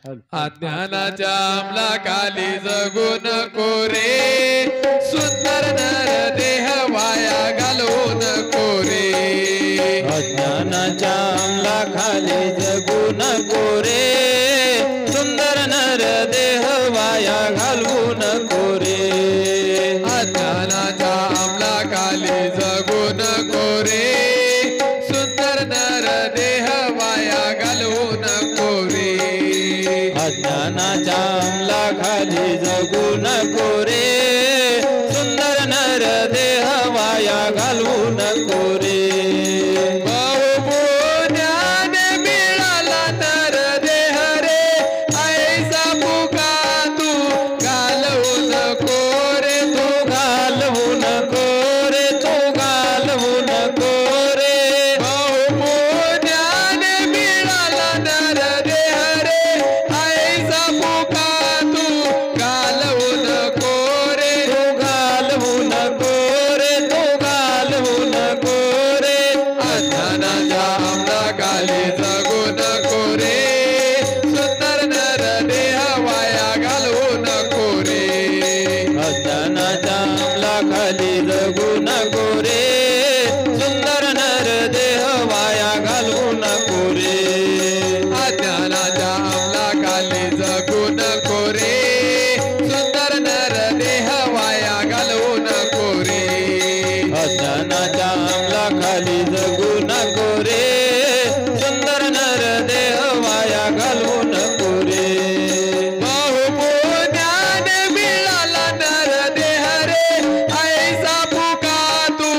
अज्ञानाच्या अंमलाखाली जगू नको रे, सुंदर नर देह वाया घालवू नको रे. अज्ञानाच्या अंमलाखाली जगू नको रे, सुंदर नर देह वाया घालवू नको रे. अज्ञानाच्या अंमलाखाली जगू नको रे, सुंदर नर देह वाया घालवू नको रे. अज्ञानाच्या अंमलाखाली जगू नको रे, सुंदर नर देह वाया घालवू नको रे. बहुज्ञान मिळाला नर देह रे, ऐसा फुका तू घालवू नको रे. तू घालवू नको रे, तू घालवू नको रे. बहुज्ञान मिळाला नर देह रे, ऐसा फुका तू घालवू नको रे. तू घालवू नको रे, तू घालवू नको रे. अज्ञानाच्या अंमलाखाली जगू नको रे, सुंदर नर देह वाया घालवू नको रे. अज्ञानाच्या अंमलाखाली जगू नको रे, सुंदर नर देह वाया घालवू नको रे. अज्ञानाच्या अंमलाखाली जगू नको रे, सुंदर नर देह वाया घालवू नको रे. अज्ञानाच्या अंमलाखाली जगू नको रे, सुंदर नर देह वाया घालवू नको रे. बहुज्ञान मिळाला नर देह रे, ऐसा फुका तू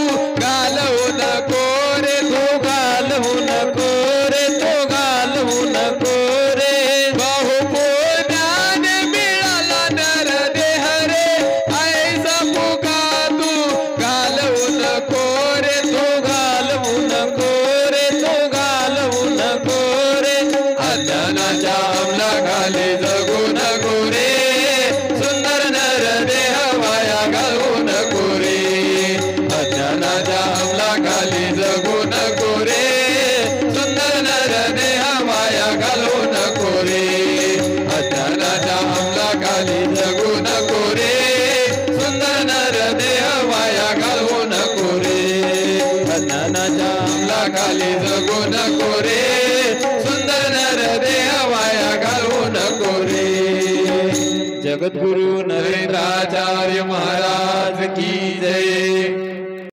घालवू नको रे. तू घालवू नको रे, तू घालवू नको रे. बहुज्ञान मिळाला नर देह रे, ऐसा फुका तू घालवू नको रे. तू घालवू नको रे, तू घालवू नको रे. अज्ञानाच्या अंमलाखाली जगू नको रे, सुंदर नर देह वाया घालवू नको रे. अज्ञानाच्या अंमलाखाली जगू नको रे, सुंदर नर देह वाया घालवू नको रे. अज्ञानाच्या अंमलाखाली जगू नको रे, सुंदर नर देह वाया घालवू नको रे. अज्ञानाच्या अंमलाखाली जगू नको रे, सुंदर नर देह वाया घालवू नको रे. जगद्गुरु नरेंद्राचार्य नरेंद्राचार्य महाराज की जय.